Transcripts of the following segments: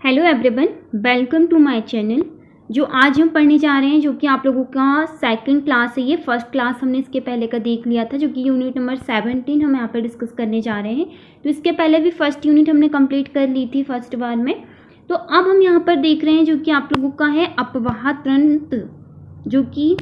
Hello everyone, welcome to my channel. जो आज हम पढ़ने जा रहे हैं जो कि आप लोगों का सेकंड क्लास है। ये फर्स्ट क्लास हमने इसके पहले का देख लिया था, जो कि यूनिट नंबर 17 हम यहाँ पर डिस्कस करने जा रहे हैं। तो इसके पहले भी फर्स्ट यूनिट हमने कंप्लीट कर ली थी फर्स्ट बार में। तो अब हम यहाँ पर देख रहे हैं जो कि आप लोगों का है अपवाह तंत्र, जो कि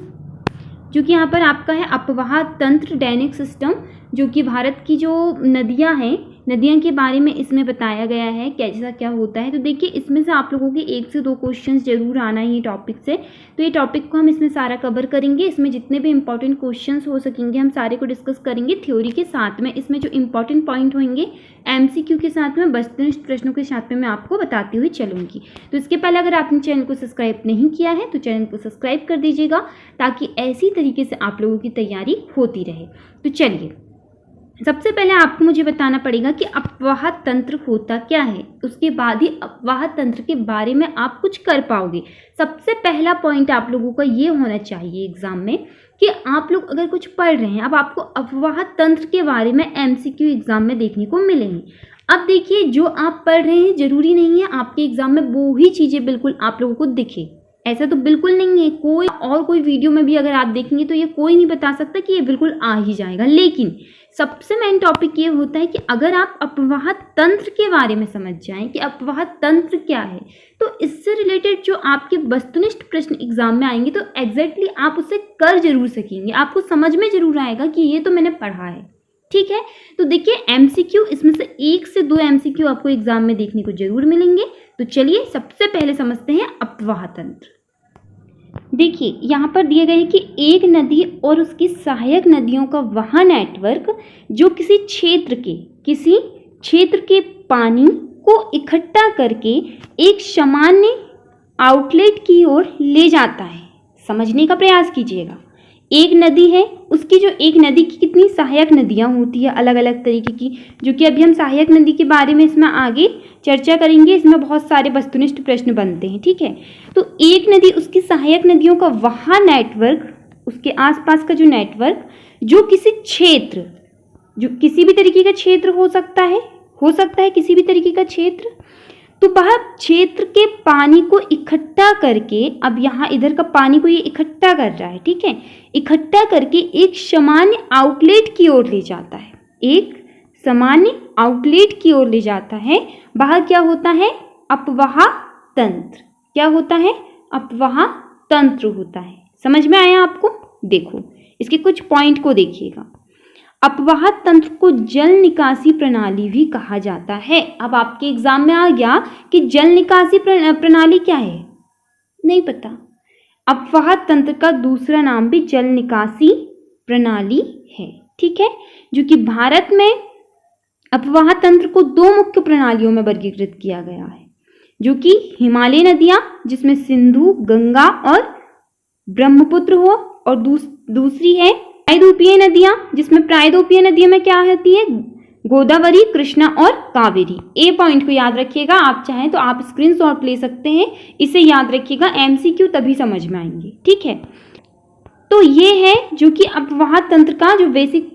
यहाँ पर आपका है अपवाह तंत्र दैनिक सिस्टम, जो कि भारत की जो नदियां हैं, नदियां के बारे में इसमें बताया गया है कैसा क्या होता है। तो देखिए, इसमें से आप लोगों के 1 से 2 क्वेश्चंस जरूर आना है ये टॉपिक से। तो ये टॉपिक को हम इसमें सारा कवर करेंगे। इसमें जितने भी इंपॉर्टेंट क्वेश्चंस हो सकेंगे हम सारे को डिस्कस करेंगे थ्योरी के साथ में। इसमें जो इंपॉर्टेंट पॉइंट होंगे MCQ के साथ में, वस्तुनिष्ठ प्रश्नों के साथ में मैं आपको बताती हुई चलूंगी। तो इसके पहले अगर आपने चैनल को सब्सक्राइब नहीं किया है तो चैनल को सब्सक्राइब कर दीजिएगा, ताकि ऐसी तरीके से आप लोगों की तैयारी होती रहे। तो चलिए, सबसे पहले आपको मुझे बताना पड़ेगा कि अपवाह तंत्र होता क्या है, उसके बाद ही अपवाह तंत्र के बारे में आप कुछ कर पाओगे। सबसे पहला पॉइंट आप लोगों का ये होना चाहिए एग्जाम में कि आप लोग अगर कुछ पढ़ रहे हैं, अब आपको अपवाह तंत्र के बारे में MCQ एग्जाम में देखने को मिलेंगे। अब देखिए, जो आप पढ़ रहे हैं जरूरी नहीं है आपके एग्जाम में वो ही चीज़ें बिल्कुल आप लोगों को दिखे, ऐसा तो बिल्कुल नहीं है। कोई वीडियो में भी अगर आप देखेंगे तो ये कोई नहीं बता सकता कि ये बिल्कुल आ ही जाएगा। लेकिन सबसे मेन टॉपिक ये होता है कि अगर आप अपवाह तंत्र के बारे में समझ जाएं कि अपवाह तंत्र क्या है, तो इससे रिलेटेड जो आपके वस्तुनिष्ठ प्रश्न एग्जाम में आएंगे तो एग्जैक्टली आप उसे कर जरूर सकेंगे, आपको समझ में जरूर आएगा कि ये तो मैंने पढ़ा है। ठीक है, तो देखिए MCQ, इसमें से 1 से 2 MCQ आपको एग्जाम में देखने को जरूर मिलेंगे। तो चलिए सबसे पहले समझते हैं अपवाह तंत्र। देखिए, यहाँ पर दिए गए हैं कि एक नदी और उसकी सहायक नदियों का वह नेटवर्क जो किसी क्षेत्र के पानी को इकट्ठा करके एक सामान्य आउटलेट की ओर ले जाता है। समझने का प्रयास कीजिएगा। एक नदी है, उसकी जो एक नदी की कितनी सहायक नदियाँ होती है अलग अलग तरीके की, जो कि अभी हम सहायक नदी के बारे में इसमें आगे चर्चा करेंगे। इसमें बहुत सारे वस्तुनिष्ठ प्रश्न बनते हैं। ठीक है, तो एक नदी, उसकी सहायक नदियों का वहाँ नेटवर्क, उसके आसपास का जो नेटवर्क, जो किसी क्षेत्र, जो किसी भी तरीके का क्षेत्र हो सकता है किसी भी तरीके का क्षेत्र, तो वह क्षेत्र के पानी को इकट्ठा करके, अब यहाँ इधर का पानी को ये इकट्ठा कर रहा है, ठीक है, इकट्ठा करके एक सामान्य आउटलेट की ओर ले जाता है, एक सामान्य आउटलेट की ओर ले जाता है। वह क्या होता है? अपवाह तंत्र। क्या होता है? अपवाह तंत्र होता है। समझ में आया आपको? देखो, इसके कुछ पॉइंट को देखिएगा। अपवाह तंत्र को जल निकासी प्रणाली भी कहा जाता है। अब आपके एग्जाम में आ गया कि जल निकासी प्रणाली क्या है? नहीं पता। अपवाह तंत्र का दूसरा नाम भी जल निकासी प्रणाली है। ठीक है, जो कि भारत में अपवाह तंत्र को 2 मुख्य प्रणालियों में वर्गीकृत किया गया है, जो कि हिमालय नदियां, जिसमें सिंधु, गंगा और ब्रह्मपुत्र हो, और दूसरी है प्रायद्वीपीय नदियां, जिसमें प्रायद्वीपीय नदियों में क्या होती है? गोदावरी, कृष्णा और कावेरी। ए पॉइंट को याद रखिएगा। आप चाहें तो आप स्क्रीनशॉट ले सकते हैं, इसे याद रखिएगा। MCQ तभी समझ में आएंगे। ठीक है, तो ये है जो कि अपवाह तंत्र का जो बेसिक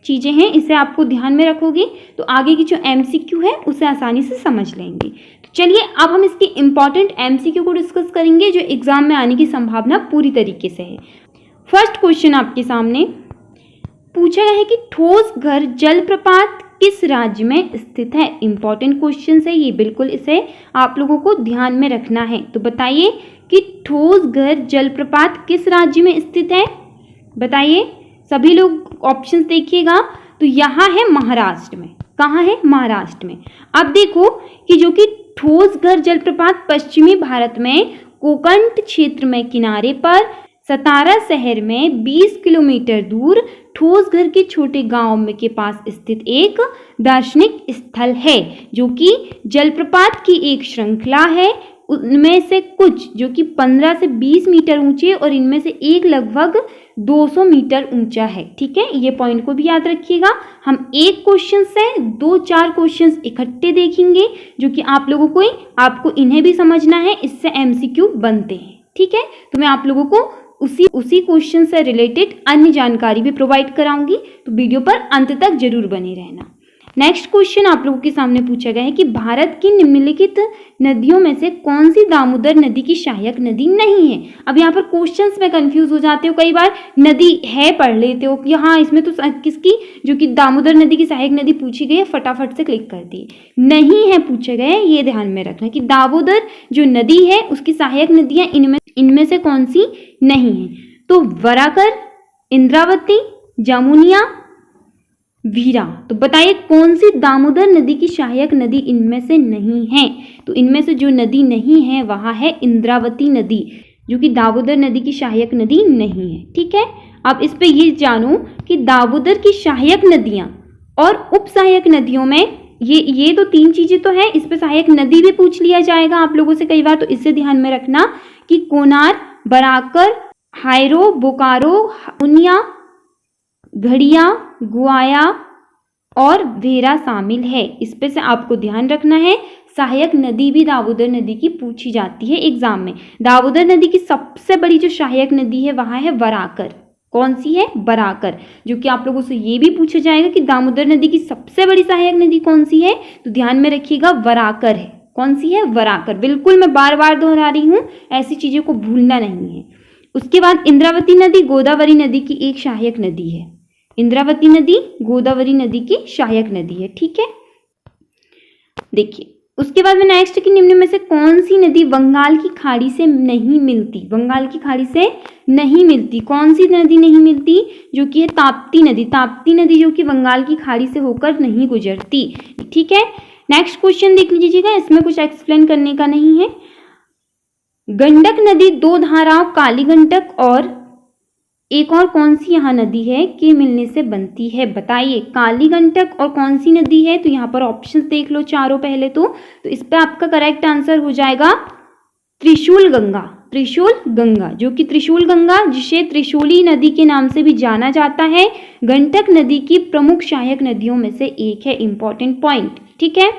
चीजें हैं, इसे आपको ध्यान में रखोगे तो आगे की जो MCQ है उसे आसानी से समझ लेंगे। तो चलिए, अब हम इसके इंपॉर्टेंट MCQ को डिस्कस करेंगे जो एग्जाम में आने की संभावना पूरी तरीके से है। फर्स्ट क्वेश्चन आपके सामने पूछा गया है कि ठोस घर जलप्रपात किस राज्य में स्थित है। इंपॉर्टेंट क्वेश्चन है ये, बिल्कुल इसे आप लोगों को ध्यान में रखना है। तो बताइए कि ठोस घर जलप्रपात किस राज्य में स्थित है? बताइए, सभी लोग ऑप्शंस देखिएगा। तो यहाँ है महाराष्ट्र में। कहाँ है? महाराष्ट्र में। अब देखो कि जो कि ठोस घर जलप्रपात पश्चिमी भारत में कोकण क्षेत्र में किनारे पर सतारा शहर में 20 किलोमीटर दूर ठोसघर के छोटे गांव के पास स्थित एक दार्शनिक स्थल है, जो कि जलप्रपात की एक श्रृंखला है। उनमें से कुछ जो कि 15 से 20 मीटर ऊंचे और इनमें से एक लगभग 200 मीटर ऊंचा है। ठीक है, ये पॉइंट को भी याद रखिएगा। हम एक क्वेश्चन से 2-4 क्वेश्चंस इकट्ठे देखेंगे, जो कि आप लोगों को आपको इन्हें भी समझना है, इससे MCQ बनते हैं। ठीक है, तो मैं आप लोगों को उसी क्वेश्चन से रिलेटेड अन्य जानकारी भी प्रोवाइड कराऊंगी, तो वीडियो पर अंत तक जरूर बने रहना। नेक्स्ट क्वेश्चन आप लोगों के सामने पूछा गया है कि भारत की निम्नलिखित नदियों में से कौन सी दामोदर नदी की सहायक नदी नहीं है। अब यहाँ पर क्वेश्चंस में कंफ्यूज हो जाते हो, कई बार नदी है पढ़ लेते हो कि हाँ इसमें तो किसकी, जो कि दामोदर नदी की सहायक नदी पूछी गई है, फटाफट से क्लिक कर दी। नहीं है पूछे गए, ये ध्यान में रखना कि दामोदर जो नदी है उसकी सहायक नदियां इनमें से कौन सी नहीं है। तो वराकर, इंद्रावती, जमुनिया, वीरा। तो बताइए कौन सी दामोदर नदी की सहायक नदी इनमें से नहीं है। तो इनमें से जो नदी नहीं है वह है इंद्रावती नदी, जो कि दामोदर नदी की सहायक नदी नहीं है। ठीक है, अब इस पे ये जानो कि दामोदर की सहायक नदियां और उप सहायक नदियों में ये तो तीन चीजें तो है, इस पे सहायक नदी भी पूछ लिया जाएगा आप लोगों से कई बार, तो इससे ध्यान में रखना कि कोनार, बराकर, हायरो, बोकारो, उनिया, घड़िया, गुआया और वेरा शामिल है। इस पे से आपको ध्यान रखना है। सहायक नदी भी दामोदर नदी की पूछी जाती है एग्जाम में। दामोदर नदी की सबसे बड़ी जो सहायक नदी है वह है वराकर। कौन सी है? बराकर, जो कि आप लोगों से ये भी पूछा जाएगा कि दामोदर नदी की सबसे बड़ी सहायक नदी कौन सी है, तो ध्यान में रखिएगा वराकर है। कौन सी है? वराकर। बिल्कुल मैं बार बार दोहरा रही हूँ, ऐसी चीजों को भूलना नहीं है। उसके बाद इंद्रावती नदी गोदावरी नदी की एक सहायक नदी है। इंद्रावती नदी गोदावरी नदी की सहायक नदी है। ठीक है, देखिए उसके बाद में नेक्स्ट कि निम्न में से कौन सी नदी बंगाल की खाड़ी से नहीं मिलती। बंगाल की खाड़ी से नहीं मिलती, कौन सी नदी नहीं मिलती? जो कि है ताप्ती नदी। ताप्ती नदी जो कि बंगाल की खाड़ी से होकर नहीं गुजरती। ठीक है, नेक्स्ट क्वेश्चन देख लीजिएगा, इसमें कुछ एक्सप्लेन करने का नहीं है। गंडक नदी दो धाराओं काली गंडक और एक और कौन सी यहाँ नदी है के मिलने से बनती है। बताइए काली गंडक और कौन सी नदी है। तो यहाँ पर ऑप्शंस देख लो चारों पहले तो इस पे आपका करेक्ट आंसर हो जाएगा त्रिशूल गंगा। त्रिशूल गंगा, जो कि त्रिशूल गंगा जिसे त्रिशूली नदी के नाम से भी जाना जाता है, गंडक नदी की प्रमुख सहायक नदियों में से एक है। Important point. ठीक है,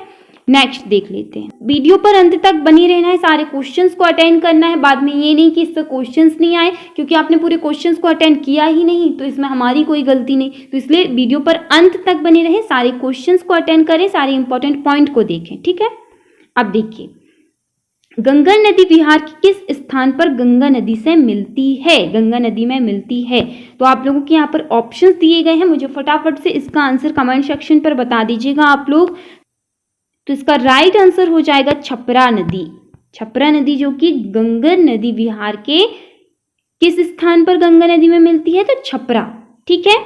नेक्स्ट देख लेते हैं। वीडियो पर अंत तक बनी रहना है, सारे क्वेश्चंस को अटेंड करना है। बाद में ये नहीं कि इससे क्वेश्चंस नहीं आए, क्योंकि आपने पूरे क्वेश्चंस को अटेंड किया ही नहीं तो इसमें हमारी कोई गलती नहीं। तो इसलिए वीडियो पर अंत तक बने रहे, सारे क्वेश्चंस को अटेंड करें, सारे इंपॉर्टेंट पॉइंट को देखें। ठीक है, अब देखिए गंगा नदी बिहार के किस स्थान पर गंगा नदी से मिलती है। गंगा नदी में मिलती है। तो आप लोगों के यहाँ पर ऑप्शंस दिए गए हैं, मुझे फटाफट से इसका आंसर कमेंट सेक्शन पर बता दीजिएगा आप लोग। तो इसका राइट आंसर हो जाएगा छपरा नदी। छपरा नदी जो कि गंगा नदी बिहार के किस स्थान पर गंगा नदी में मिलती है, तो छपरा। ठीक है,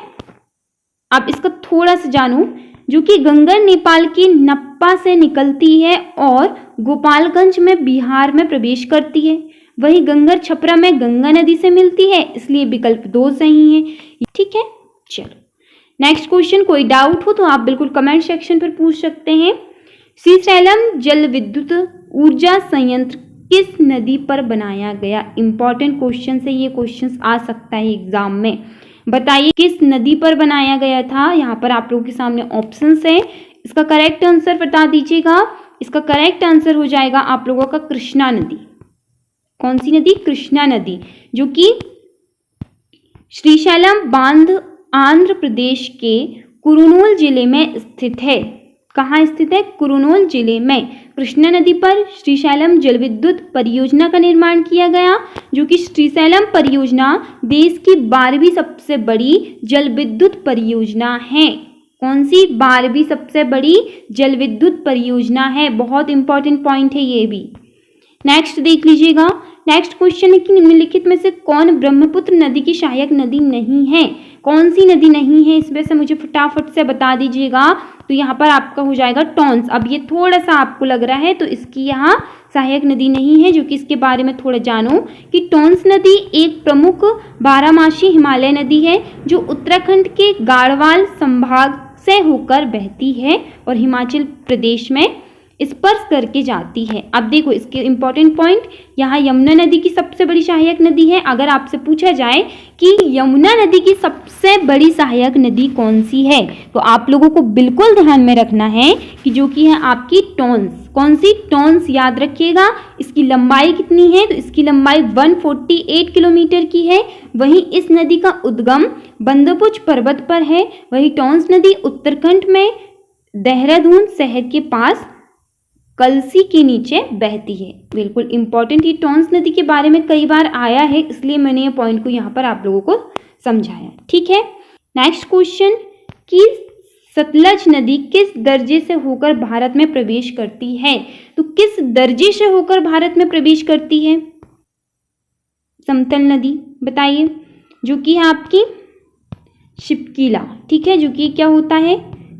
अब इसका थोड़ा सा जानो, जो कि गंगा नेपाल के नप्पा से निकलती है और गोपालगंज में बिहार में प्रवेश करती है। वही गंगा छपरा में गंगा नदी से मिलती है, इसलिए विकल्प 2 सही है। ठीक है, चलो नेक्स्ट क्वेश्चन। कोई डाउट हो तो आप बिल्कुल कमेंट सेक्शन पर पूछ सकते हैं। श्रीशैलम जल विद्युत ऊर्जा संयंत्र किस नदी पर बनाया गया। इंपॉर्टेंट क्वेश्चन से ये क्वेश्चन आ सकता है एग्जाम में। बताइए किस नदी पर बनाया गया था। यहाँ पर आप लोगों के सामने ऑप्शंस है, इसका करेक्ट आंसर बता दीजिएगा। इसका करेक्ट आंसर हो जाएगा आप लोगों का कृष्णा नदी। कौन सी नदी? कृष्णा नदी, जो कि श्रीशैलम बांध आंध्र प्रदेश के कुरुनूल जिले में स्थित है। कहाँ स्थित है? कुरुनूल जिले में। कृष्णा नदी पर श्रीशैलम जल विद्युत परियोजना का निर्माण किया गया, जो कि श्रीशैलम परियोजना देश की 12वीं सबसे बड़ी जल विद्युत परियोजना है। कौन सी? 12वीं सबसे बड़ी जल विद्युत परियोजना है। बहुत इंपॉर्टेंट पॉइंट है ये भी। नेक्स्ट देख लीजिएगा। नेक्स्ट क्वेश्चन है कि निम्नलिखित में से कौन ब्रह्मपुत्र नदी की सहायक नदी नहीं है। कौन सी नदी नहीं है, इसमें से मुझे फटाफट से बता दीजिएगा। तो यहाँ पर आपका हो जाएगा टॉन्स। अब ये थोड़ा सा आपको लग रहा है तो इसकी यहाँ सहायक नदी नहीं है, जो कि इसके बारे में थोड़ा जानो कि टॉन्स नदी एक प्रमुख बारहमासी हिमालय नदी है, जो उत्तराखंड के गाढ़वाल संभाग से होकर बहती है और हिमाचल प्रदेश में स्पर्श करके जाती है। अब देखो इसके इंपॉर्टेंट पॉइंट, यहाँ यमुना नदी की सबसे बड़ी सहायक नदी है। अगर आपसे पूछा जाए कि यमुना नदी की सबसे बड़ी सहायक नदी कौन सी है, तो आप लोगों को बिल्कुल ध्यान में रखना है कि जो कि है आपकी टॉन्स। कौन सी? टॉन्स। याद रखिएगा। इसकी लंबाई कितनी है, तो इसकी लंबाई 148 किलोमीटर की है। वहीं इस नदी का उद्गम बंदरपुच पर्वत पर है। वही टॉन्स नदी उत्तराखंड में देहरादून शहर के पास कलसी के नीचे बहती है। बिल्कुल इंपॉर्टेंट, ये टॉन्स नदी के बारे में कई बार आया है, इसलिए मैंने ये पॉइंट को यहाँ पर आप लोगों को समझाया। ठीक है, नेक्स्ट क्वेश्चन कि सतलज नदी किस दर्जे से होकर भारत में प्रवेश करती है? तो किस दर्जे से होकर भारत में प्रवेश करती है? समतल नदी, बताइए। जो कि है आपकी शिपकीला। ठीक है, जो कि क्या होता है,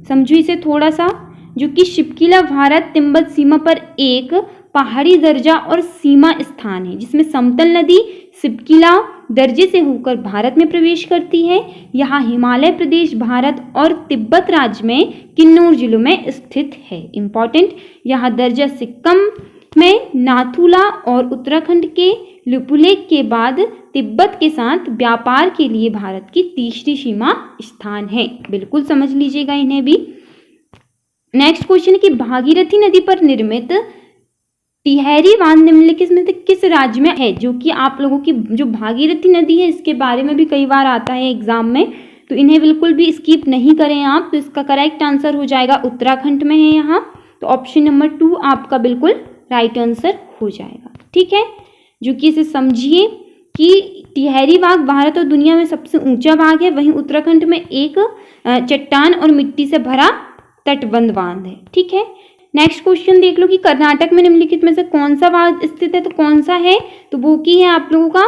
समझो इसे थोड़ा सा। जो कि शिपकीला भारत तिब्बत सीमा पर एक पहाड़ी दर्जा और सीमा स्थान है, जिसमें समतल नदी शिपकीला दर्जे से होकर भारत में प्रवेश करती है। यहाँ हिमालय प्रदेश भारत और तिब्बत राज्य में किन्नौर जिलों में स्थित है। इंपॉर्टेंट, यहाँ दर्जा सिक्किम में नाथुला और उत्तराखंड के लिपुलेख के बाद तिब्बत के साथ व्यापार के लिए भारत की तीसरी सीमा स्थान है। बिल्कुल समझ लीजिएगा इन्हें भी। नेक्स्ट क्वेश्चन है कि भागीरथी नदी पर निर्मित टिहरी बांध निम्नलिखित में से किस राज्य में है? जो कि आप लोगों की जो भागीरथी नदी है, इसके बारे में भी कई बार आता है एग्जाम में, तो इन्हें बिल्कुल भी स्किप नहीं करें आप। तो इसका करेक्ट आंसर हो जाएगा उत्तराखंड में है यहाँ। तो ऑप्शन नंबर 2 आपका बिल्कुल राइट आंसर हो जाएगा। ठीक है, जो कि इसे समझिए कि टिहरी बाग भारत और दुनिया में सबसे ऊंचा बाग है, वहीं उत्तराखंड में एक चट्टान और मिट्टी से भरा तटबंध बांध है। ठीक है, नेक्स्ट क्वेश्चन देख लो कि कर्नाटक में निम्नलिखित में से कौन सा बांध स्थित है? तो कौन सा है? तो वो की है आप लोगों का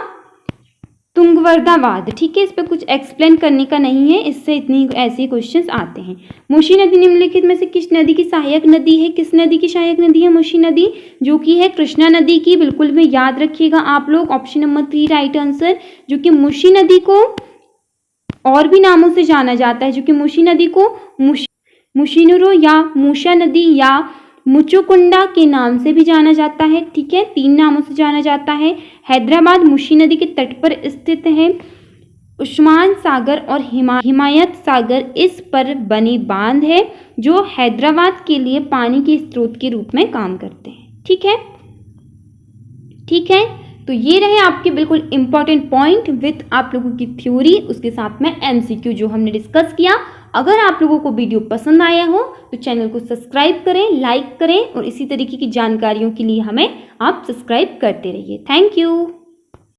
तुंगभद्रा बांध। ठीक है, इस पर कुछ एक्सप्लेन करने का नहीं है, इससे इतनी ऐसे क्वेश्चंस आते हैं। मूसी नदी निम्नलिखित में से किस नदी की सहायक नदी है? किस नदी की सहायक नदी है मूसी नदी? जो कि है कृष्णा नदी की। बिल्कुल भी याद रखिएगा आप लोग, ऑप्शन नंबर 3 राइट आंसर। जो कि मूसी नदी को और भी नामों से जाना जाता है, जो कि मूसी नदी को मुशिनुरो या मूसा नदी या मुचुकुंडा के नाम से भी जाना जाता है। ठीक है, 3 नामों से जाना जाता है। हैदराबाद मूसी नदी के तट पर स्थित है। उस्मान सागर और हिमायत सागर इस पर बने बांध है, जो हैदराबाद के लिए पानी के स्रोत के रूप में काम करते हैं। ठीक है, ठीक है, तो ये रहे आपके बिल्कुल इंपॉर्टेंट पॉइंट विथ आप लोगों की थ्योरी, उसके साथ में एमसीक्यू जो हमने डिस्कस किया। अगर आप लोगों को वीडियो पसंद आया हो तो चैनल को सब्सक्राइब करें, लाइक करें और इसी तरीके की जानकारियों के लिए हमें आप सब्सक्राइब करते रहिए। Thank you.